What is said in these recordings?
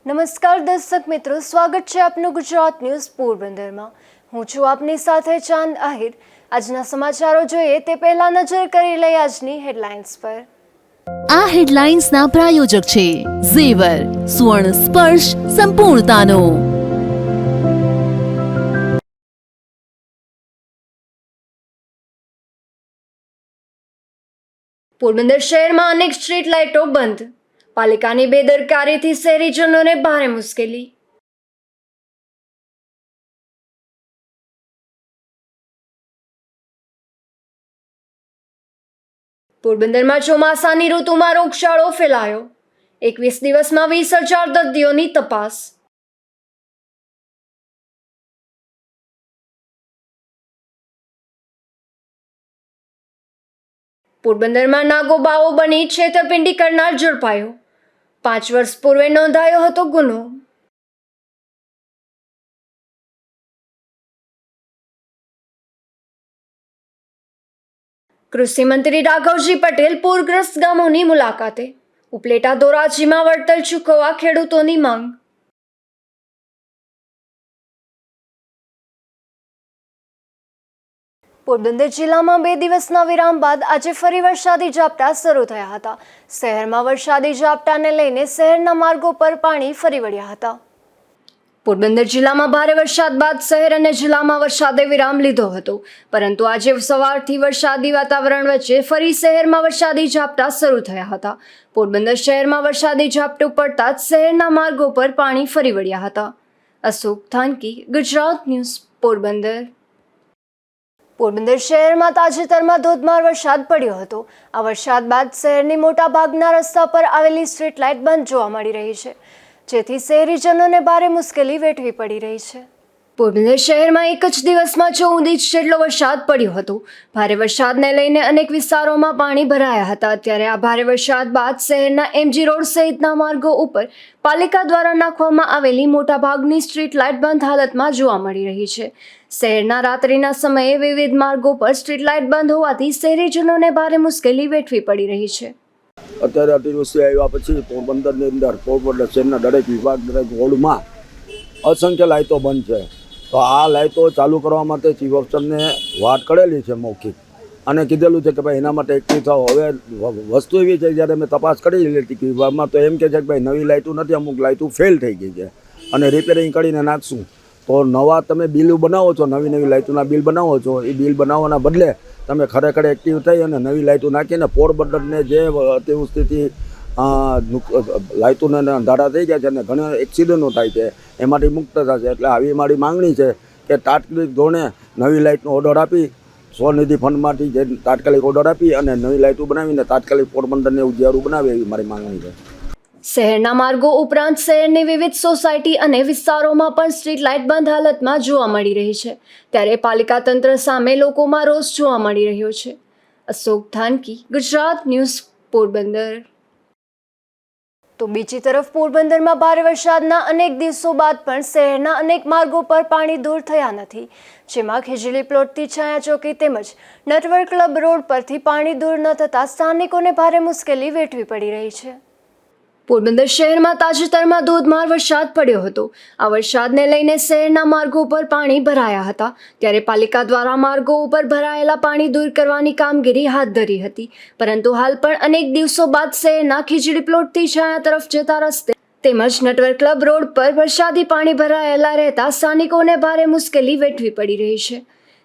નમસ્કાર દર્શક મિત્રો, સ્વાગત છે આપનું ગુજરાત ન્યૂઝ પોરબંદરમાં। હું છું આપની સાથે ચાંદ આહિર। આજના સમાચારો જોઈએ તે પહેલા નજર કરી લઈએ આજની હેડલાઇન્સ પર। આ હેડલાઇન્સના પ્રાયોજક છે ઝેવર, સ્વર્ણ સ્પર્શ સંપૂર્ણતાનો। પોરબંદર શહેરમાં અનેક સ્ટ્રીટ લાઇટો બંધ, પાલિકાની બેદરકારીથી શહેરીજનોને ભારે મુશ્કેલી। પોરબંદરમાં ચોમાસાની ઋતુમાં રોગચાળો ફેલાયો, 21 દિવસમાં 20,000 દર્દીઓની તપાસ। પોરબંદરમાં નાગોબાઓ બની છેતરપિંડી કરનાર ઝડપાયો, 5 વર્ષ પૂર્વે નોંધાયો હતો ગુનો। કૃષિ મંત્રી રાઘવજી પટેલ પૂરગ્રસ્ત ગામોની મુલાકાતે, ઉપલેટા ધોરાજીમાં વળતર ચૂકવવા ખેડૂતોની માંગ। પોરબંદર જિલ્લામાં 2 દિવસના વિરામ બાદ આજે ફરી વરસાદી ઝાપટા શરૂ થયા હતા। શહેરમાં વરસાદી ઝાપટાને લઈને શહેરના માર્ગો પર પાણી ફરી વળ્યા હતા। પોરબંદર જિલ્લામાં ભારે વરસાદ બાદ શહેર અને જિલ્લામાં વરસાદે વિરામ લીધો હતો, પરંતુ આજે સવારથી વરસાદી વાતાવરણ વચ્ચે ફરી શહેરમાં વરસાદી ઝાપટા શરૂ થયા હતા। પોરબંદર શહેરમાં વરસાદી ઝાપટું પડતા જ શહેરના માર્ગો પર પાણી ફરી વળ્યા હતા। અશોક થાનકી, ગુજરાત ન્યૂઝ, પોરબંદર। પોરબંદર શહેરમાં તાજેતરમાં ધોધમાર વરસાદ પડ્યો હતો। આ વરસાદ બાદ શહેરની મોટા ભાગના રસ્તા પર આવેલી સ્ટ્રીટ લાઇટ બંધ જોવા મળી રહી છે, જેથી શહેરીજનોને ભારે મુશ્કેલી વેઠવી પડી રહી છે। પોરબંદર શહેરમાં એક જ દિવસમાં 14 ઇંચ જેટલો વરસાદ પડ્યો હતો। ભારે વરસાદને લઈને અનેક વિસ્તારોમાં પાણી ભરાયા હતા। ત્યારે આ ભારે વરસાદ બાદ શહેરના એમજી રોડ સહિતના માર્ગો ઉપર પાલિકા દ્વારા નાખવામાં આવેલી મોટાભાગની સ્ટ્રીટ લાઇટ બંધ હાલતમાં જોવા મળી રહી છે। શહેરના રાત્રિના સમયે વિવિધ માર્ગો પર સ્ટ્રીટ લાઇટ બંધ હોવાથી શહેરીજનોને ભારે મુશ્કેલી વેઠવી પડી રહી છે। અત્યારે અતિવૃષ્ટિ આવ્યા પછી પોરબંદરની અંદર પોરબંદર શહેરના દરેક વિભાગ, દરેક વોર્ડમાં અસંખ્ય લાઇટો બંધ છે। તો આ લાઇટો ચાલુ કરવા માટે ચીફ ઓફિસરને વાત કરેલી છે મૌખિક, અને કીધેલું છે કે ભાઈ એના માટે એક્ટિવ થાવ। હવે વસ્તુ એવી છે, જ્યારે મેં તપાસ કરી ઇલેક્ટ્રિક વિભાગમાં તો એમ કહે છે કે ભાઈ નવી લાઇટો નથી, અમુક લાઇટો ફેલ થઈ ગઈ છે અને રિપેરિંગ કરીને નાખશું। તો નવા તમે બિલ બનાવો છો, નવી લાઇટોના બિલ બનાવો છો, એ બિલ બનાવવાના બદલે તમે ખરેખર એક્ટિવ થઈ અને નવી લાઇટો નાખીને પોરબંદરને જે અતિવૃષ્ટિથી લાઇટોને અંધારા થઈ ગયા છે અને ઘણા એક્સિડન્ટો થાય છે, એમાંથી મુક્ત થશે। એટલે આવી મારી માંગણી છે કે તાત્કાલિક ધોરણે નવી લાઇટનો ઓર્ડર આપી, સ્વનિધિ ફંડમાંથી જે તાત્કાલિક ઓર્ડર આપી અને નવી લાઇટો બનાવીને તાત્કાલિક પોરબંદરને ઉજિયારું બનાવે, એવી મારી માંગણી છે। શહેરના માર્ગો ઉપરાંત શહેરની વિવિધ સોસાયટી અને વિસ્તારોમાં પણ સ્ટ્રીટ લાઇટ બંધ હાલતમાં જોવા મળી રહી છે। ત્યારે પાલિકા તંત્ર સામે લોકોમાં રોષ જોવા મળી રહ્યો છે। અશોક થાનકી, ગુજરાત ન્યૂઝ, પોરબંદર। તો બીજી તરફ પોરબંદરમાં ભારે વરસાદના અનેક દિવસો બાદ પણ શહેરના અનેક માર્ગો પર પાણી દૂર થયા નથી, જેમાં ખીજડી પ્લોટથી છાયા ચોકી તેમજ નટવર ક્લબ રોડ પરથી પાણી દૂર ન થતાં સ્થાનિકોને ભારે મુશ્કેલી વેઠવી પડી રહી છે। પોરબંદર શહેરમાં તાજેતરમાં ધોધમાર વરસાદ પડ્યો હતો। આ વરસાદને લઈને શહેરના માર્ગો પર પાણી ભરાયા હતા। ત્યારે પાલિકા દ્વારા માર્ગો ઉપર ભરાયેલા પાણી દૂર કરવાની કામગીરી હાથ ધરી હતી, પરંતુ હાલ પણ અનેક દિવસો બાદ શહેરના ખીજડી પ્લોટથી છાયા તરફ જતા રસ્તે તેમજ નટવર ક્લબ રોડ પર વરસાદી પાણી ભરાયેલા રહેતા સ્થાનિકોને ભારે મુશ્કેલી વેઠવી પડી રહી છે।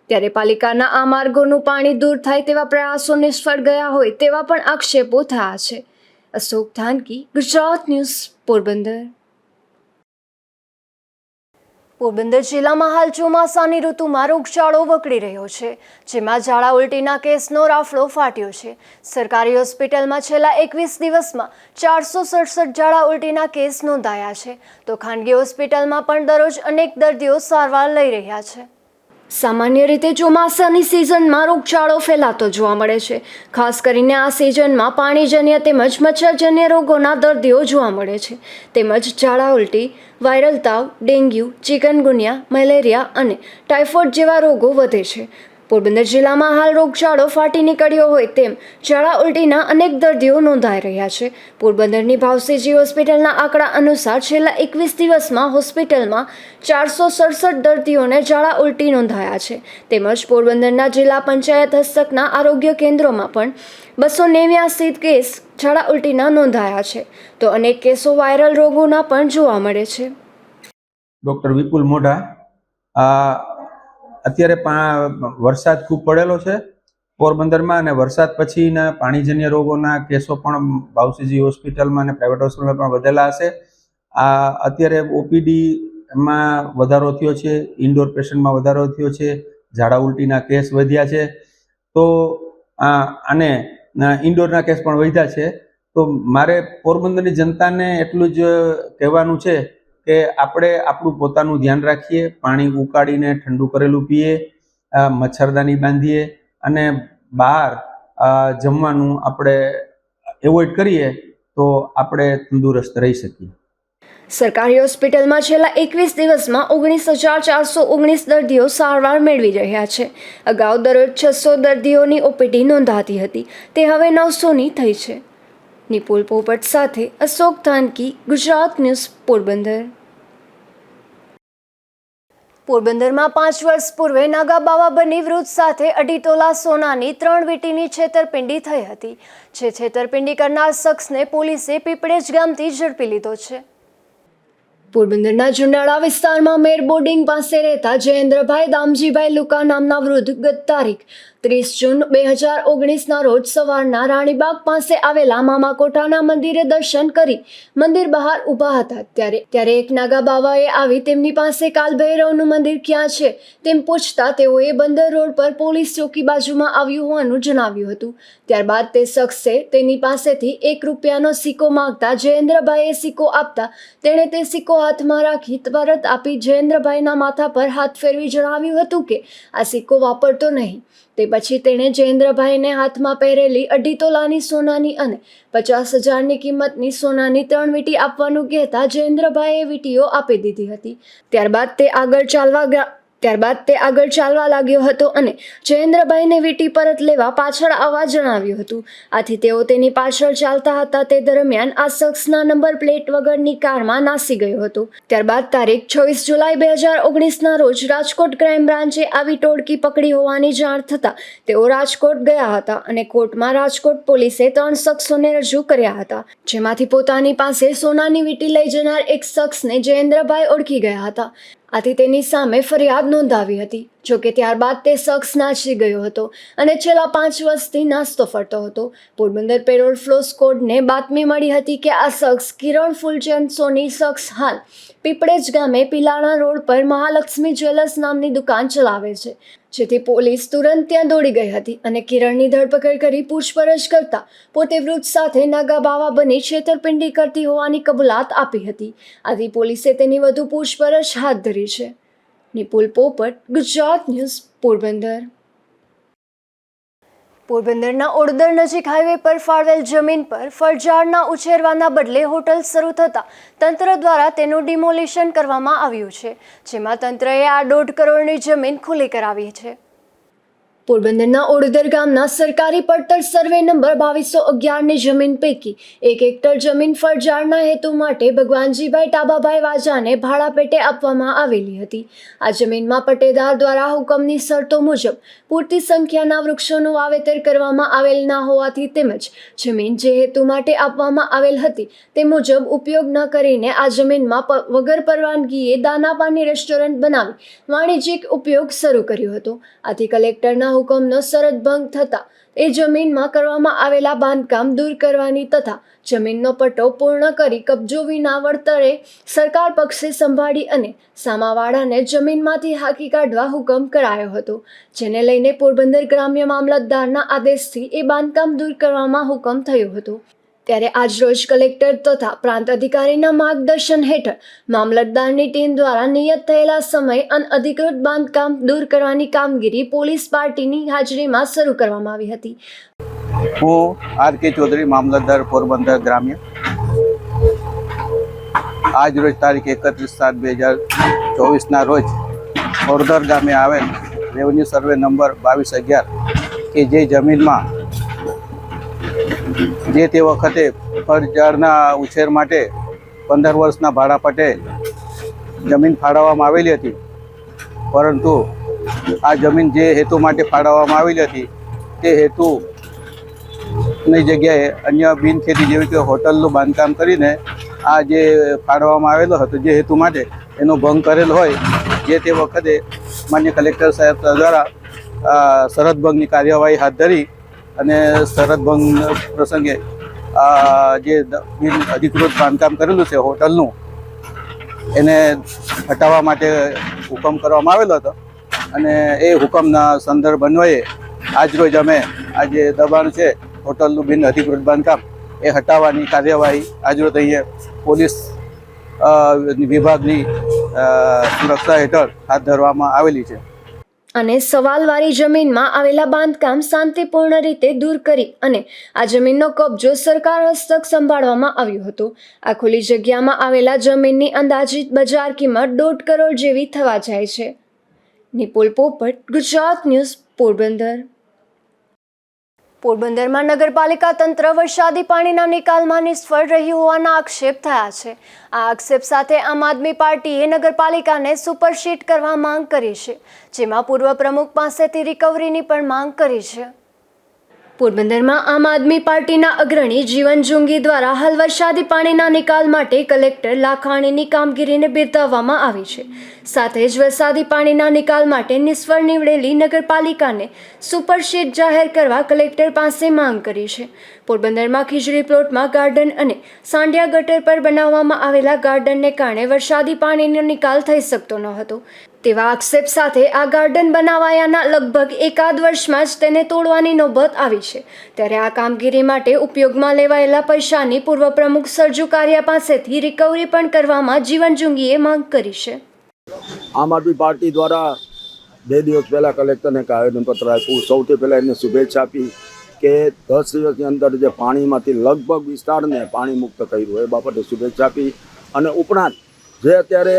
ત્યારે પાલિકાના આ માર્ગોનું પાણી દૂર થાય તેવા પ્રયાસો નિષ્ફળ ગયા હોય તેવા પણ આક્ષેપો થયા છે। અશોક થાનકી, ગુજરાત ન્યૂઝ, પોરબંદર। પોરબંદર જિલ્લામાં હાલ ચોમાસાની ઋતુમાં રોગચાળો વકરી રહ્યો છે, જેમાં ઝાડા ઉલટીના કેસનો રાફડો ફાટ્યો છે। સરકારી હોસ્પિટલમાં છેલ્લા 21 દિવસમાં 467 ઝાડા ઉલટીના કેસ નોંધાયા છે, તો ખાનગી હોસ્પિટલમાં પણ દરરોજ અનેક દર્દીઓ સારવાર લઈ રહ્યા છે। સામાન્ય રીતે ચોમાસાની સિઝનમાં રોગચાળો ફેલાતો જોવા મળે છે। ખાસ કરીને આ સિઝનમાં પાણીજન્ય તેમજ મચ્છરજન્ય રોગોના દર્દીઓ જોવા મળે છે, તેમજ ઝાડા ઉલટી, વાયરલ તાવ, ડેન્ગ્યુ, ચિકનગુનિયા, મેલેરિયા અને ટાઇફોઇડ જેવા રોગો વધે છે। પોરબંદર જિલ્લામાં હાલ રોગચાળો ફાટી નીકળ્યો હોય તેમ ઝાડા ઉલટીના અનેક દર્દીઓ નોંધાઈ રહ્યા છે. પોરબંદરની ભાવસીજી હોસ્પિટલના આંકડા અનુસાર છેલ્લા 21 દિવસમાં હોસ્પિટલમાં 467 દર્દીઓને ઝાડા ઉલટી નોંધાયા છે. તેમજ પોરબંદરના જિલ્લા પંચાયત હસ્તકના આરોગ્ય કેન્દ્રોમાં પણ 289 કેસ ઝાડા ઉલટીના નોંધાયા છે, તો અનેક કેસો વાયરલ રોગોના પણ જોવા મળે છે. ડૉક્ટર વિપુલ મોઢા. અત્યારે વરસાદ ખૂબ પડેલો છે પોરબંદરમાં, અને વરસાદ પછીના પાણીજન્ય રોગોના કેસો પણ ભાવસીજી હોસ્પિટલમાં અને પ્રાઇવેટ હોસ્પિટલમાં પણ વધેલા હશે. અત્યારે ઓપીડીમાં વધારો થયો છે, ઇન્ડોર પેશન્ટમાં વધારો થયો છે, ઝાડા ઉલટીના કેસ વધ્યા છે. તો અને ઇન્ડોરના કેસ પણ વધ્યા છે. તો મારે પોરબંદરની જનતાને એટલું જ કહેવાનું છે કે આપણે આપણું પોતાનું ધ્યાન રાખીએ, પાણી ઉકાળીને ઠંડુ કરેલું પીએ, મચ્છરદાની બાંધીએ અને બહાર જમવાનું આપણે એવોઇડ કરીએ તો આપણે તંદુરસ્ત રહી શકીએ. સરકારી હોસ્પિટલમાં છેલ્લા 21 દિવસમાં 19,419 દર્દીઓ સારવાર મેળવી રહ્યા છે. અગાઉ દરરોજ 600 દર્દીઓની ઓપીડી નોંધાતી હતી, તે હવે 900ની થઈ છે. નિપુલ પોપટ સાથે અશોક થાનકી, ગુજરાત ન્યૂઝ, પોરબંદર. પોરબંદરમાં 5 વર્ષ પૂર્વે નાગા બાવા બની વૃદ્ધ સાથે 2.5 તોલા સોનાની 3 વીંટીની છેતરપિંડી થઈ હતી. જે છેતરપિંડી કરનાર શખ્સને પોલીસે પીપળેજ ગામથી ઝડપી લીધો છે. પોરબંદરના જુનાળા વિસ્તારમાં મેર બોર્ડિંગ પાસે રહેતા જયેન્દ્રભાઈ દામજીભાઈ લુકા નામના વૃદ્ધ ગત તારીખ 30 જૂન 2019ના રોજ સવારના રાણીબાગ પાસે આવેલા મામાકોટાના મંદિરે દર્શન કરી મંદિર બહાર ઊભા હતા. ત્યારે એક નાગા બાવાએ આવી તેમની પાસે કાલભૈરવનું મંદિર ક્યાં છે તેમ પૂછતા તેઓએ બંદર રોડ પર પોલીસ ચોકી બાજુમાં આવ્યું હોવાનું જણાવ્યું હતું. ત્યારબાદ તે શખ્સે તેની પાસેથી ₹1નો સિક્કો માંગતા જયેન્દ્રભાઈએ સિક્કો આપતા તેણે તે સિક્કો હાથમાં રાખી પરત આપી જયેન્દ્રભાઈના માથા પર હાથ ફેરવી જણાવ્યું હતું કે આ સિક્કો વાપરતો નહીં. તે પછી તેણે જયેન્દ્રભાઈને હાથમાં પહેરેલી 2.5 તોલાની સોનાની અને 50,000ની કિંમતની સોનાની 3 વીંટી આપવાનું કહેતા જયેન્દ્રભાઈએ વીંટીઓ આપી દીધી હતી. ત્યારબાદ તે આગળ ચાલવા લાગ્યો હતો અને જયેન્દ્રભાઈને વીંટી પરત લેવા પાછળ આવવા જણાવ્યું હતું. આથી તેઓ તેની પાછળ ચાલતા હતા. તે દરમિયાન આ શખ્સના નંબર પ્લેટ વગરની કારમાં નાસી ગયો હતો. ત્યારબાદ તારીખ 26 જુલાઈ 2019ના રોજ રાજકોટ ક્રાઇમ બ્રાન્ચે આવી ટોળકી પકડી હોવાની જાણ થતાં તેઓ રાજકોટ ગયા હતા અને કોર્ટમાં રાજકોટ પોલીસે 3 શખ્સોને રજૂ કર્યા હતા, જેમાંથી પોતાની પાસે સોનાની વીંટી લઈ જનાર એક શખ્સને જયેન્દ્રભાઈ ઓળખી ગયા હતા. આથી તેની સામે ફરિયાદ નોંધાવી હતી. જોકે ત્યારબાદ તે શખ્સ નાસી ગયો હતો અને છેલ્લા 5 વર્ષથી નાસ્તો ફરતો હતો. પોરબંદર પેરોલ ફ્લો સ્કોડને બાતમી મળી હતી કે આ શખ્સ કિરણ ફૂલચંદ સોની શખ્સ હાલ પીપળેજ ગામે પિલાણા રોડ પર મહાલક્ષ્મી જ્વેલર્સ નામની દુકાન ચલાવે છે. જેથી પોલીસ તુરંત ત્યાં દોડી ગઈ હતી અને કિરણની ધરપકડ કરી પૂછપરછ કરતા પોતે વૃદ્ધ સાથે નાગા બાવા બની છેતરપિંડી કરતી હોવાની કબૂલાત આપી હતી. આથી પોલીસે તેની વધુ પૂછપરછ હાથ ધરી છે. નિપુલ પોપટ, ગુજરાત ન્યૂઝ, પોરબંદર. પોરબંદરના ઓડદર નજીક હાઈવે પર ફાળવેલ જમીન પર ફળઝાડના ઉછેરવાના બદલે હોટલ શરૂ થતાં તંત્ર દ્વારા તેનું ડિમોલિશન કરવામાં આવ્યું છે, જેમાં તંત્રએ આ 1.5 કરોડની જમીન ખુલ્લી કરાવી છે. પોરબંદરના ઓડદર ગામના સરકારી પડતર સર્વે નંબર 2211ની જમીન પૈકી 1 હેક્ટર જમીન ફળઝાડના હેતુ માટે ભગવાનજીભાઈ ટાબાભાઈ વાજાને ભાડા પેટે આપવામાં આવેલી હતી. આ જમીનમાં પટ્ટેદાર દ્વારા હુકમની શરતો મુજબ પૂરતી સંખ્યાના વૃક્ષોનું વાવેતર કરવામાં આવેલ ના હોવાથી તેમજ જમીન જે હેતુ માટે આપવામાં આવેલ હતી તે મુજબ ઉપયોગ ન કરીને આ જમીનમાં વગર પરવાનગીએ દાનાપાની રેસ્ટોરન્ટ બનાવી વાણિજ્યિક ઉપયોગ શરૂ કર્યો હતો. આથી કલેક્ટરના હુકમનો શરત ભંગ થતા એ જમીનમાં કરવામાં આવેલા બાંધકામ દૂર કરવાની તથા જમીનનો પટ્ટો પૂર્ણ કરી કબજો વિના વળતરે સરકાર પક્ષે સંભાળી અને સામાવાળાને જમીનમાંથી હાંકી કાઢવા હુકમ કરાયો હતો, જેને લઈને પોરબંદર ગ્રામ્ય મામલતદારના આદેશથી એ બાંધકામ દૂર કરવામાં હુકમ થયો હતો. ત્યારે આજરોજ કલેક્ટર તથા પ્રાંત અધિકારીના માર્ગદર્શન હેઠળ મામલતદારની ટીમ દ્વારા નિયત થયેલા સમય અનઅધિકૃત બાંધકામ દૂર કરવાની કામગીરી પોલીસ પાર્ટીની હાજરીમાં શરૂ કરવામાં આવી હતી. હું આર.કે. ચૌધરી, મામલતદાર પોરબંદર ગ્રામ્ય. આજ રોજ તારીખ 31/7/2024ના રોજ ઓડદર ગામે આવેલ રેવન્યુ સર્વે નંબર 2211 કે જે જમીનમાં જે તે વખતે ફળઝાડના ઉછેર માટે 15 વર્ષના ભાડાપટ્ટે જમીન ફાળવવામાં આવેલી હતી, પરંતુ આ જમીન જે હેતુ માટે ફાળવવામાં આવેલી હતી તે હેતુની જગ્યાએ અન્ય બિનખેતી જેવી કે હોટલનું બાંધકામ કરીને આ જે ફાળવવામાં આવેલો હતો જે હેતુ માટે એનો ભંગ કરેલ હોય, જે તે વખતે માન્ય કલેક્ટર સાહેબ દ્વારા શરત ભંગની કાર્યવાહી હાથ ધરી અને શરત ભંગ પ્રસંગે જે બિન અધિકૃત બાંધકામ કરેલું છે હોટલનું એને હટાવવા માટે હુકમ કરવામાં આવેલો હતો અને એ હુકમના સંદર્ભ અન્વયે આજરોજ અમે આ જે દબાણ છે હોટલનું બિન અધિકૃત બાંધકામ એ હટાવવાની કાર્યવાહી આજરોજ અહીંયા પોલીસ વિભાગની સુરક્ષા હેઠળ હાથ ધરવામાં આવેલી છે. અને સવાલવાળી જમીનમાં આવેલા બાંધકામ શાંતિપૂર્ણ રીતે દૂર કરી અને આ જમીનનો કબજો સરકાર હસ્તક સંભાળવામાં આવ્યો હતો. આ ખુલ્લી જગ્યામાં આવેલા જમીનની અંદાજિત બજાર કિંમત 1.5 કરોડ જેવી થવા જાય છે. નિપુલ પોપટ, ગુજરાત ન્યૂઝ, પોરબંદર. પોરબંદરમાં નગરપાલિકા તંત્ર વરસાદી પાણીના નિકાલમાં નિષ્ફળ રહ્યું હોવાના આક્ષેપ થયા છે. આ આક્ષેપ સાથે આમ આદમી પાર્ટીએ નગરપાલિકાને સુપરસીડ કરવા માંગ કરી છે, જેમાં પૂર્વ પ્રમુખ પાસેથી રિકવરીની પણ માંગ કરી છે. પોરબંદરમાં આમ આદમી પાર્ટીના અગ્રણી જીવન જુંગી દ્વારા હાલ વરસાદી પાણીના નિકાલ માટે કલેક્ટર લાખાણીની કામગીરીને બિરદાવવામાં આવી છે. સાથે જ વરસાદી પાણીના નિકાલ માટે નિષ્ફળ નીવડેલી નગરપાલિકાને સુપરસીડ જાહેર કરવા કલેક્ટર પાસે માંગ કરી છે. પોરબંદરમાં ખીજડી પ્લોટમાં ગાર્ડન અને સાંડિયા ગટર પર બનાવવામાં આવેલા ગાર્ડનને કારણે વરસાદી પાણીનો નિકાલ થઈ શકતો ન હતો. તેવા આક્ષેપ સાથે આ ગાર્ડન બનાવાયાના લગભગ એકાદ વર્ષમાં જ તેને તોડવાની નોબત આવી છે. ત્યારે આ કામગીરી માટે ઉપયોગમાં લેવાયેલા પૈસાની પૂર્વ પ્રમુખ સરજુ કારિયા પાસેથી રિકવરી પણ કરવામાં જીવન જુંગીએ માંગ કરી છે. આમ આદમી પાર્ટી દ્વારા 2 દિવસ પહેલાં કલેક્ટરને એક આવેદનપત્ર આપ્યું. સૌથી પહેલાં એમને શુભેચ્છા આપી કે 10 દિવસની અંદર જે પાણીમાંથી લગભગ વિસ્તારને પાણી મુક્ત કર્યું એ બાબતે શુભેચ્છા આપી. અને ઉપરાંત જે અત્યારે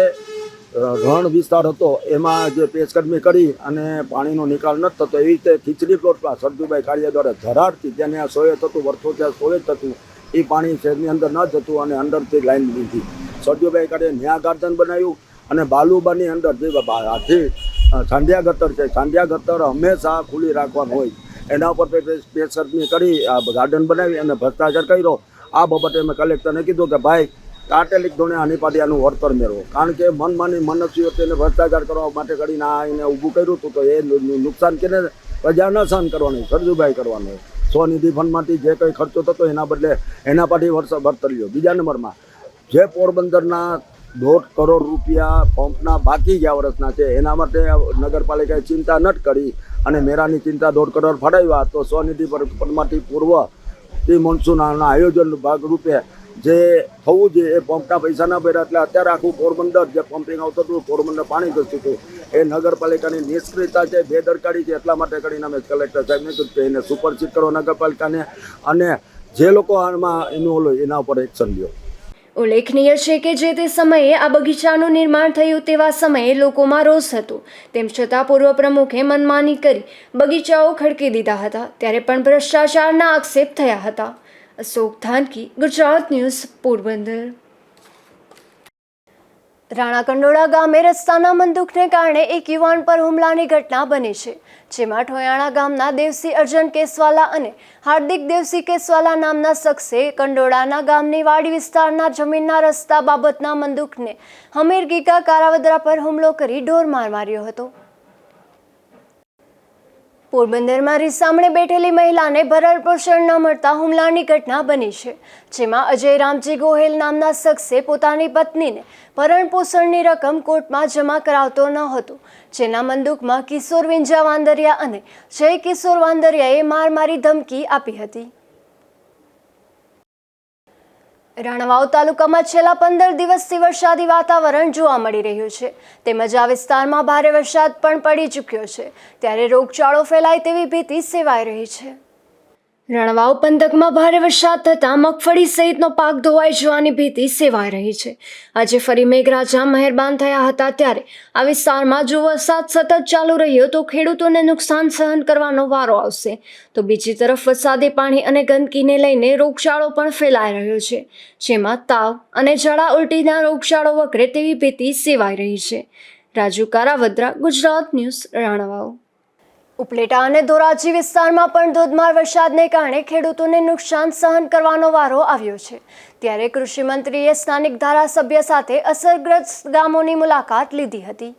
રણ વિસ્તાર હતો એમાં જે પેચકદમી કરી અને પાણીનો નિકાલ નથી થતો, એવી રીતે ખીચડી પ્લોટમાં સરજુભાઈ કાળિયા દ્વારા ધરાડથી જેને આ સોએ થતું વર્ષો ત્યાં સોએ થતું એ પાણી શહેરની અંદર ન જતું અને અંદરથી લાઈન લીધી. સરજુભાઈ કાળિયા ન્યા ગાર્ડન બનાવ્યું અને બાલુબાની અંદર જે સાંધિયા ગટર છે, સાંધિયા ગટર હંમેશા ખુલ્લી રાખવાનું હોય, એના ઉપર પેચકદમી કરી આ ગાર્ડન બનાવી અને ભ્રષ્ટાચાર કર્યો. આ બાબતે મેં કલેક્ટરને કીધું કે ભાઈ તાત્કાલિક ધોરણે આની પાટી આનું વળતર મેળવો, કારણ કે મનમાની મનસ્વીઓને ભ્રષ્ટાચાર કરવા માટે કરીને આ એને ઊભું કર્યું હતું. તો એ નુકસાન કેને પ્રજા ન સહન કરવાનું, સરજુભાઈ કરવાનું. સ્વનિધિ ફંડમાંથી જે કંઈ ખર્ચો થતો એના બદલે એના પાટી વળતર લ્યો. બીજા નંબરમાં જે પોરબંદરના 1.5 કરોડ રૂપિયા પંપના બાકી ગયા વર્ષના છે એના માટે નગરપાલિકાએ ચિંતા ન કરી અને મેરાની ચિંતા 1.5 કરોડ ફાળવ્યા. તો સ્વનિધિ ફંડમાંથી પૂર્વ મોન્સૂનના આયોજન ભાગરૂપે જે થવું જોઈએ એ પંપના પૈસા ના ભર્યા, એટલે અત્યારે આખું પોરબંદર જે પમ્પિંગ આવતું હતું પોરબંદર પાણી ઘસતું હતું. એ નગરપાલિકાની નિષ્ક્રિયતા છે, બેદરકારી છે. એટલા માટે કરીને અમે કલેક્ટર સાહેબને કીધું કે એને સુપરસીડ કરો નગરપાલિકાને અને જે લોકો આમાં ઇન્વોલ્વ હોય એના ઉપર એક્શન લ્યો. ઉલ્લેખનીય છે કે જે તે સમયે આ બગીચાનું નિર્માણ થયું તેવા સમયે લોકોમાં રોષ હતો. તેમ છતાં પૂર્વ પ્રમુખે મનમાની કરી બગીચાઓ ખડકી દીધા હતા. ત્યારે પણ ભ્રષ્ટાચારના આક્ષેપ થયા હતા. અશોક ધાનકી, ગુજરાત ન્યૂઝ, પોરબંદર. રાણા કંડોળા ગામે રસ્તાના બંદૂકને કારણે એક યુવાન પર હુમલાની ઘટના બની છે, જેમાં ઠોયાણા ગામના દેવસી અર્જન કેસવાલા અને હાર્દિક દેવસી કેસવાલા નામના શખ્સે કંડોળાના ગામની વાડી વિસ્તારના જમીનના રસ્તા બાબતના બંદૂકને હમીર ગીગા કારાવદરા પર હુમલો કરી ઢોરમાર માર્યો હતો. પોરબંદરમાં રીસામણે બેઠેલી મહિલાને ભરણ પોષણ ન મળતા હુમલાની ઘટના બની છે, જેમાં અજય રામજી ગોહેલ નામના શખ્સે પોતાની પત્નીને ભરણ પોષણની રકમ કોર્ટમાં જમા કરાવતો ન હતો, જેના બંદૂકમાં કિશોર વિંજા વાંદરિયા અને જય કિશોર વાંદરિયાએ મારી ધમકી આપી હતી. રાણાવાવ તાલુકામાં છેલ્લા 15 દિવસથી વરસાદી વાતાવરણ જોવા મળી રહ્યું છે, તેમજ આ વિસ્તારમાં ભારે વરસાદ પણ પડી ચૂક્યો છે. ત્યારે રોગચાળો ફેલાય તેવી ભીતિ સેવાઈ રહી છે. રણવાવ પંથકમાં ભારે વરસાદ થતાં મગફળી સહિતનો પાક ધોવાઈ જવાની ભીતિ સેવાઈ રહી છે. આજે ફરી મેઘરાજા મહેરબાન થયા હતા ત્યારે આ વિસ્તારમાં જો વરસાદ સતત ચાલુ રહ્યો તો ખેડૂતોને નુકસાન સહન કરવાનો વારો આવશે, તો બીજી તરફ વરસાદી પાણી અને ગંદકીને લઈને રોગચાળો પણ ફેલાઈ રહ્યો છે, જેમાં તાવ અને ઝાડા ઉલટીના રોગચાળો વકરે તેવી ભીતિ સેવાઈ રહી છે. રાજુ કારાવદ્રા, ગુજરાત ન્યૂઝ, રણવાવ. ઉપલેટા અને ધોરાજી વિસ્તારમાં પણ ધોધમાર વરસાદને કારણે ખેડૂતોને નુકસાન સહન કરવાનો વારો આવ્યો છે. ત્યારે કૃષિ મંત્રીએ સ્થાનિક ધારાસભ્ય સાથે અસરગ્રસ્ત ગામોની મુલાકાત લીધી હતી.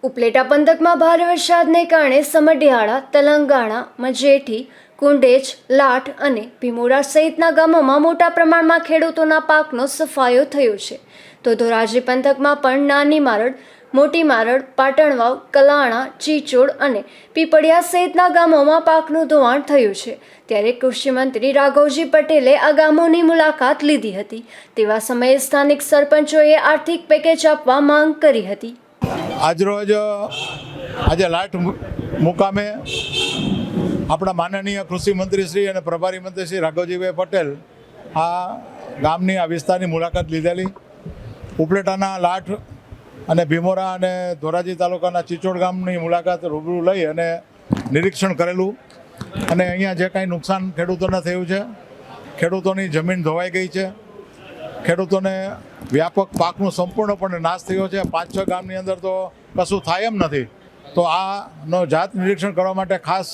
ઉપલેટા પંથકમાં ભારે વરસાદને કારણે સમઢિયાળા, તલંગાણા, મજેઠી, કુંડેજ, લાઠ અને ભીમોરા સહિતના ગામોમાં મોટા પ્રમાણમાં ખેડૂતોના પાકનો સફાયો થયો છે. તો ધોરાજી પંથકમાં પણ નાની મારડ, મોટી મારડ, પાટણવાવ, કલાણા, ચીચોડ અને પીપળિયા સહિતના ગામોમાં પાકનું ધોવાણ થયું છે. ત્યારે કૃષિ મંત્રી રાઘવજી પટેલે આ ગામોની મુલાકાત લીધી હતી. તેવા સમયે સ્થાનિક સરપંચોએ આર્થિક પેકેજ આપવા માંગ કરી હતી. આજરોજ આજે લાઠ મુકામે આપણા માનનીય કૃષિ મંત્રી શ્રી અને પ્રભારી મંત્રી શ્રી રાઘવજીભાઈ પટેલ આ ગામની, આ વિસ્તારની મુલાકાત લીધેલી. ઉપલેટાના લાઠ અને ભીમોરા અને ધોરાજી તાલુકાના ચીચોડ ગામની મુલાકાત રૂબરૂ લઈ અને નિરીક્ષણ કરેલું. અને અહીંયા જે કાંઈ નુકસાન ખેડૂતોને થયું છે, ખેડૂતોની જમીન ધોવાઈ ગઈ છે, ખેડૂતોને વ્યાપક પાકનો સંપૂર્ણપણે નાશ થયો છે. 5-6 ગામની અંદર તો કશું થાય એમ નથી. તો આનો જાત નિરીક્ષણ કરવા માટે ખાસ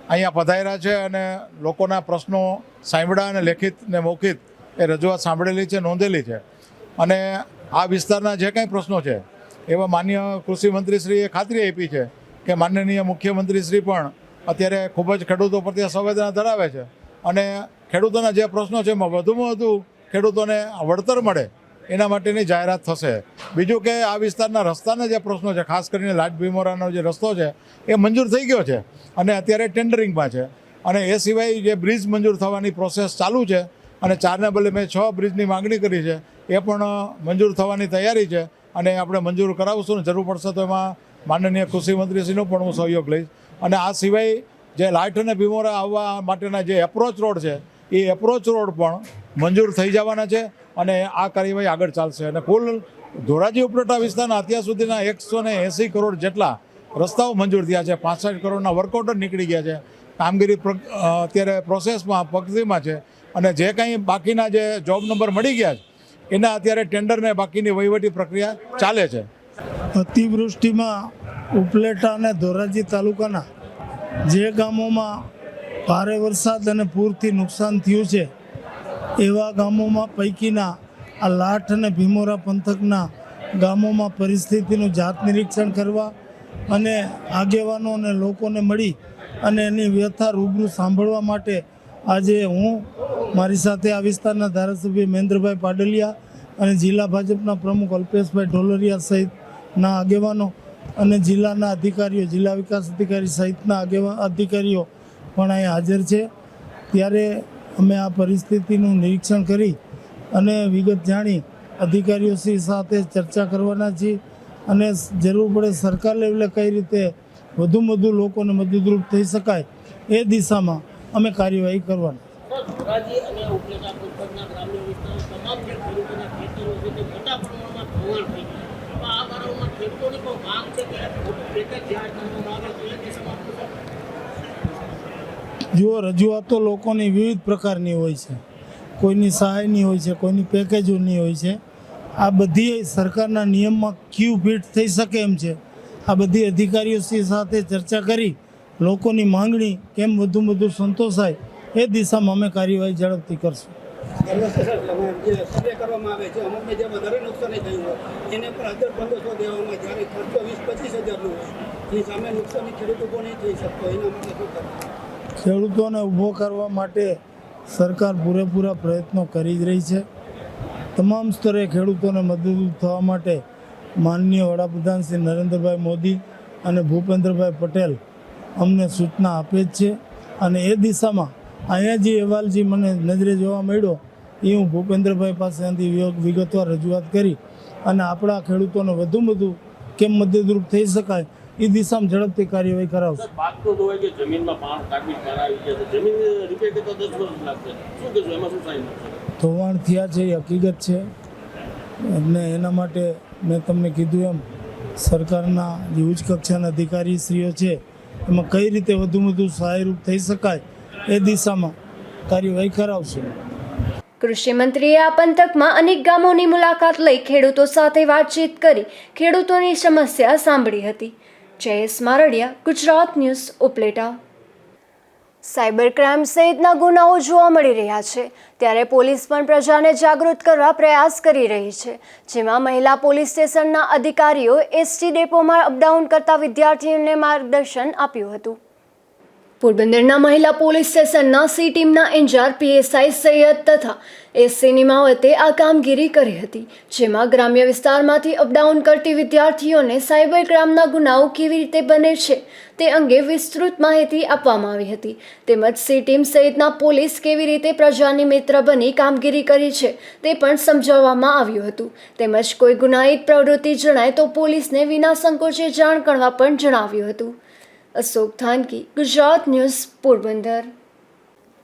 અહીંયા પધાર્યા છે અને લોકોના પ્રશ્નો સાંભળ્યા અને લેખિત ને મૌખિત એ રજૂઆત સાંભળેલી છે, નોંધેલી છે. અને આ વિસ્તારના જે કાંઈ પ્રશ્નો છે એવા માન્ય કૃષિ મંત્રીશ્રીએ ખાતરી આપી છે કે માનનીય મુખ્યમંત્રીશ્રી પણ અત્યારે ખૂબ જ ખેડૂતો પ્રત્યે સંવેદના ધરાવે છે અને ખેડૂતોના જે પ્રશ્નો છે એમાં વધુમાં વધુ ખેડૂતોને વળતર મળે એના માટેની જાહેરાત થશે. બીજું કે આ વિસ્તારના રસ્તાના જે પ્રશ્નો છે, ખાસ કરીને લાઠ ભીમોરાનો જે રસ્તો છે એ મંજૂર થઈ ગયો છે અને અત્યારે ટેન્ડરિંગમાં છે. અને એ સિવાય જે બ્રિજ મંજૂર થવાની પ્રોસેસ ચાલુ છે અને 4ને બદલે મેં 6 બ્રિજની માગણી કરી છે, એ પણ મંજૂર થવાની તૈયારી છે અને આપણે મંજૂર કરાવશું. ને જરૂર પડશે તો એમાં માનનીય કૃષિ મંત્રીશ્રીનો પણ હું સહયોગ લઈશ. અને આ સિવાય જે લાઠ અને ભીમોરા આવવા માટેના જે એપ્રોચ રોડ છે એ એપ્રોચ રોડ પણ મંજૂર થઈ જવાના છે અને આ કાર્યવાહી આગળ ચાલશે. અને કુલ ધોરાજી ઉપલેટા વિસ્તારના અત્યાર સુધીના 180 કરોડ જેટલા રસ્તાઓ મંજૂર થયા છે. 65 કરોડના વર્કઆઉટ નીકળી ગયા છે. કામગીરી અત્યારે પ્રોસેસમાં, પ્રગતિમાં છે. અને જે કંઈ બાકીના જે જોબ નંબર મળી ગયા છે એના અત્યારે ટેન્ડરને બાકીની વહીવટી પ્રક્રિયા ચાલે છે. અતિવૃષ્ટિમાં ઉપલેટા અને ધોરાજી તાલુકાના જે ગામોમાં ભારે વરસાદ અને પૂરથી નુકસાન થયું છે એવા ગામોમાં પૈકીના આ લાઠ અને ભીમોરા પંથકના ગામોમાં પરિસ્થિતિનું જાત નિરીક્ષણ કરવા અને આગેવાનો અને લોકોને મળી અને એની વ્યથા રૂબરૂ સાંભળવા માટે આજે હું મારી સાથે આ વિસ્તારના ધારાસભ્ય મહેન્દ્રભાઈ પાડલિયા અને જિલ્લા ભાજપના પ્રમુખ અલ્પેશભાઈ ઢોલરિયા સહિતના આગેવાનો અને જિલ્લાના અધિકારીઓ, જિલ્લા વિકાસ અધિકારી સહિતના અધિકારીઓ પણ અહીં હાજર છે. ત્યારે અમે આ પરિસ્થિતિનું નિરીક્ષણ કરી અને વિગત જાણી અધિકારીઓ સાથે ચર્ચા કરવાના છીએ અને જરૂર પડે સરકાર લેવલે કઈ રીતે વધુમાં વધુ લોકોને મદદરૂપ થઈ શકાય એ દિશામાં અમે કાર્યવાહી કરવાના. ધોરાજી અને ઉપલેટા પંથકના ગ્રામ્ય વિસ્તારો તમામ જે ખેડૂતોના ખેતરો છે તે મોટા પ્રમાણમાં ધોવાણ થઈ ગયા. આ બાબતમાં ખેડૂતોની પણ માંગ છે કે મોટું પેકેજ જાહેર કરવામાં આવે તો એ દિશામાં જુઓ, રજૂઆતો લોકોની વિવિધ પ્રકારની હોય છે. કોઈની સહાયની હોય છે, કોઈની પેકેજોની હોય છે. આ બધી સરકારના નિયમમાં ક્યુ ફિટ થઈ શકે એમ છે. આ બધી અધિકારીઓ સાથે ચર્ચા કરી લોકોની માંગણી કેમ વધુમાં વધુ સંતોષાય એ દિશામાં અમે કાર્યવાહી ઝડપથી કરશું. જે સર્વે કરવામાં આવે છે અમુકને જે વધારે નુકસાની થયું હોય એને પણ 1000-1500 દેવામાં, જ્યારે ખર્ચો 20-25 હજારનો હોય એની સામે નુકસાની ખેડૂતો પણ નહીં થઈ શકતો. એના માટે શું કરવું? ખેડૂતોને ઊભો કરવા માટે સરકાર પૂરેપૂરા પ્રયત્નો કરી જ રહી છે. તમામ સ્તરે ખેડૂતોને મદદરૂપ થવા માટે માનનીય વડાપ્રધાન શ્રી નરેન્દ્રભાઈ મોદી અને ભૂપેન્દ્રભાઈ પટેલ અમને સૂચના આપે જ છે. અને એ દિશામાં અહીંયા જે અહેવાલ જે મને નજરે જોવા મળ્યો એ હું ભૂપેન્દ્રભાઈ પાસેથી વિગતવાર રજૂઆત કરી અને આપણા ખેડૂતોને વધુમાં વધુ કેમ મદદરૂપ થઈ શકાય એ દિશામાં ઝડપથી કાર્યવાહી કરાવશું. વાત તો હોય કે જમીનમાં કાટમીટ આવી ગયા છે, જમીન રિપેર કરતા 10 વર્ષ લાગશે. શું કહેશો, એમાં શું સાઈન છે? ધોવાણ થયા છે એ હકીકત છે અને એના માટે મેં તમને કીધું એમ સરકારના જે ઉચ્ચ કક્ષાના અધિકારીશ્રીઓ છે એમાં કઈ રીતે વધુમાં વધુ સહાયરૂપ થઈ શકાય એ દિશામાં કાર્યવાહી કરાવશું. કૃષિ મંત્રીએ આ પંથકમાં અનેક ગામોની મુલાકાત લઈ ખેડૂતો સાથે વાતચીત કરી ખેડૂતોની સમસ્યા સાંભળી હતી. Jayesh Mardiya, Gujarat news, Upleta. Cyber crime સહિતના ગુનાઓ જોવા મળી રહ્યા છે, ત્યારે પોલીસ પણ પ્રજાને જાગૃત કરવા પ્રયાસ કરી રહી છે. જેમાં મહિલા પોલીસ સ્ટેશનના અધિકારીઓ એસટી ડેપોમાં અપડાઉન કરતા વિદ્યાર્થીઓને માર્ગદર્શન આપ્યું હતું. પોરબંદરના મહિલા પોલીસ સ્ટેશનના સી ટીમના ઇન્ચાર્જ પીએસઆઈ સૈયદ તથા એસસી નિમાવતે આ કામગીરી કરી હતી. જેમાં ગ્રામ્ય વિસ્તારમાંથી અપડાઉન કરતી વિદ્યાર્થીઓને સાયબર ક્રાઇમના ગુનાઓ કેવી રીતે બને છે તે અંગે વિસ્તૃત માહિતી આપવામાં આવી હતી. તેમજ સી ટીમ સહિતના પોલીસ કેવી રીતે પ્રજાની મિત્ર બની કામગીરી કરી છે તે પણ સમજાવવામાં આવ્યું હતું. તેમજ કોઈ ગુનાહિત પ્રવૃત્તિ જણાય તો પોલીસને વિના સંકોચે જાણ કરવા પણ જણાવ્યું હતું. અશોક થાનકી, ગુજરાત ન્યૂઝ, પોરબંદર.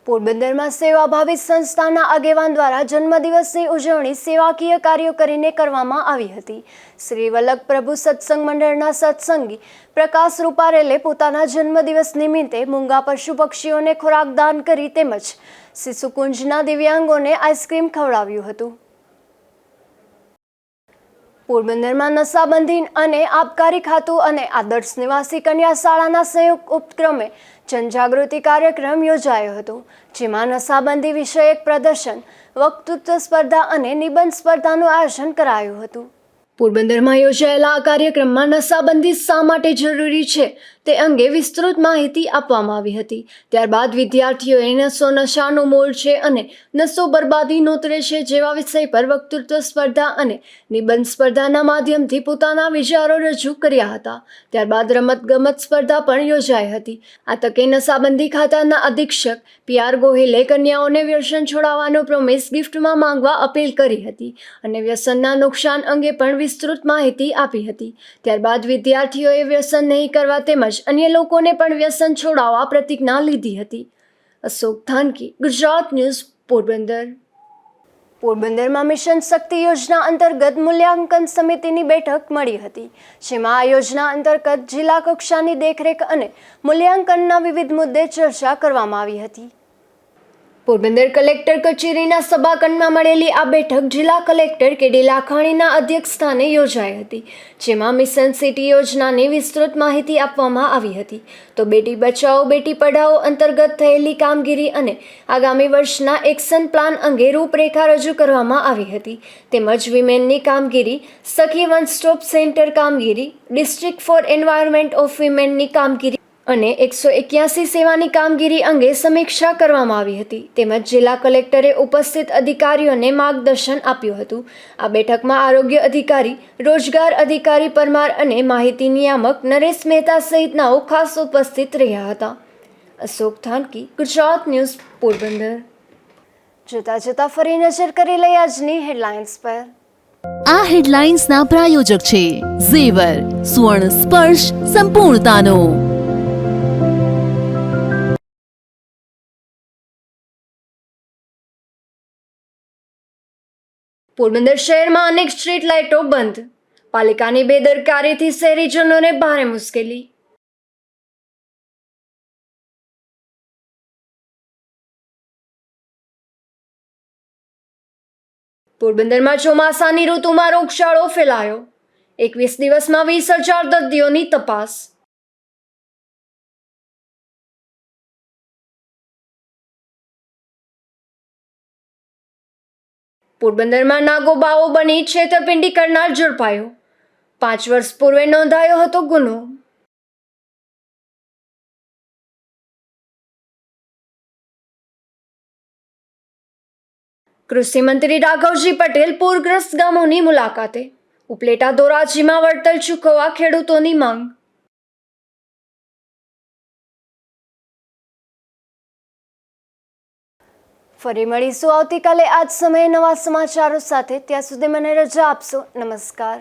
પોરબંદરમાં સેવાભાવી સંસ્થાના આગેવાન દ્વારા જન્મદિવસની ઉજવણી સેવાકીય કાર્યો કરીને કરવામાં આવી હતી. શ્રી વલ્લભ પ્રભુ સત્સંગ મંડળના સત્સંગી પ્રકાશ રૂપારેલે પોતાના જન્મદિવસ નિમિત્તે મૂંગા પશુ પક્ષીઓને ખોરાક દાન કરી તેમજ શિશુકુંજના દિવ્યાંગોને આઈસ્ક્રીમ ખવડાવ્યું હતું. પોરબંદરમાં નશાબંધી અને આબકારી ખાતું અને આદર્શ નિવાસી કન્યા શાળાના સંયુક્ત ઉપક્રમે જનજાગૃતિ કાર્યક્રમ યોજાયો હતો. જેમાં નશાબંધી વિષયક પ્રદર્શન, વક્તૃત્વ સ્પર્ધા અને નિબંધ સ્પર્ધાનું આયોજન કરાયું હતું. પોરબંદરમાં યોજાયેલા આ કાર્યક્રમમાં નશાબંધી શા માટે જરૂરી છે તે અંગે વિસ્તૃત માહિતી આપવામાં આવી હતી. ત્યારબાદ વિદ્યાર્થીઓએ નશો નશાનું મૂળ છે અને નશો બરબાદી નોતરે છે જેવા વિષય પર વક્તૃત્વ સ્પર્ધા અને નિબંધ સ્પર્ધાના માધ્યમથી પોતાના વિચારો રજૂ કર્યા હતા. ત્યારબાદ રમતગમત સ્પર્ધા પણ યોજાઈ હતી. આ તકે નશાબંધી ખાતાના અધિક્ષક પીઆર ગોહિલે કન્યાઓને વ્યસન છોડાવવાનો પ્રોમિસ ગિફ્ટમાં માંગવા અપીલ કરી હતી અને વ્યસનના નુકસાન અંગે પણ વિસ્તૃત માહિતી આપી હતી. ત્યારબાદ વિદ્યાર્થીઓએ વ્યસન નહીં કરવા તેમજ અન્ય લોકોને પણ વ્યસન છોડાવવા પ્રતિજ્ઞા લીધી હતી. અશોક થાનકી, ગુજરાત ન્યૂઝ, પોરબંદર. પોરબંદરમાં મિશન શક્તિ યોજના અંતર્ગત મૂલ્યાંકન સમિતિની બેઠક મળી હતી. જેમાં આ યોજના અંતર્ગત જિલ્લા કક્ષાની દેખરેખ અને મૂલ્યાંકનના વિવિધ મુદ્દે ચર્ચા કરવામાં આવી હતી. પોરબંદર કલેક્ટર કચેરીના સભાખંડમાં મળેલી આ બેઠક જિલ્લા કલેક્ટર કે.ડી. લાખાણીના અધ્યક્ષસ્થાને યોજાઈ હતી. જેમાં મિશન સિટી યોજનાની વિસ્તૃત માહિતી આપવામાં આવી હતી. તો બેટી બચાવો બેટી પઢાઓ અંતર્ગત થયેલી કામગીરી અને આગામી વર્ષના એક્શન પ્લાન અંગે રૂપરેખા રજૂ કરવામાં આવી હતી. તેમજ વિમેનની કામગીરી, સખી વન સ્ટોપ સેન્ટર કામગીરી, ડિસ્ટ્રિક્ટ ફોર એન્વાયરમેન્ટ ઓફ વિમેનની કામગીરી અને 181 સેવાની કામગીરી અંગે સમીક્ષા કરવામાં આવી હતી. તેમજ જિલ્લા કલેક્ટરે ઉપસ્થિત અધિકારીઓને માર્ગદર્શન આપ્યું હતું. આ બેઠકમાં આરોગ્ય અધિકારી, રોજગાર અધિકારી પરમાર અને માહિતી નિયામક નરેશ મહેતા સહિતનાઓ ખાસ ઉપસ્થિત રહ્યા હતા. અશોક થાનકી, ગુજરાત ન્યૂઝ, પોરબંદર. જોતા જોતા ફરી નજર કરી લઈએ આજની હેડલાઇન્સ પર. આ હેડલાઇન્સના પ્રાયોજક છે ઝેવર, સુવર્ણ સ્પર્શ સંપૂર્ણતાનો. પોરબંદર શહેરમાં અનેક સ્ટ્રીટ લાઇટો બંધ. પાલિકાની બેદરકારીથી શહેરીજનોને ભારે મુશ્કેલી. પોરબંદરમાં ચોમાસાની ઋતુમાં રોગચાળો ફેલાયો. 21 દિવસમાં 20,000 દર્દીઓની તપાસ. પોરબંદરમાં નાગોબાઓ બની છેતરપિંડી કરનાર ઝડપાયો. 5 વર્ષ પૂર્વે નોંધાયો હતો ગુનો. કૃષિ મંત્રી રાઘવજી પટેલ પૂરગ્રસ્ત ગામોની મુલાકાતે. ઉપલેટા ધોરાજીમાં વળતર ચૂકવવા ખેડૂતોની માંગ. ફરી મળીશું આવતીકાલે આ જ સમયે નવા સમાચારો સાથે. ત્યાં સુધી મને રજા આપશો. નમસ્કાર.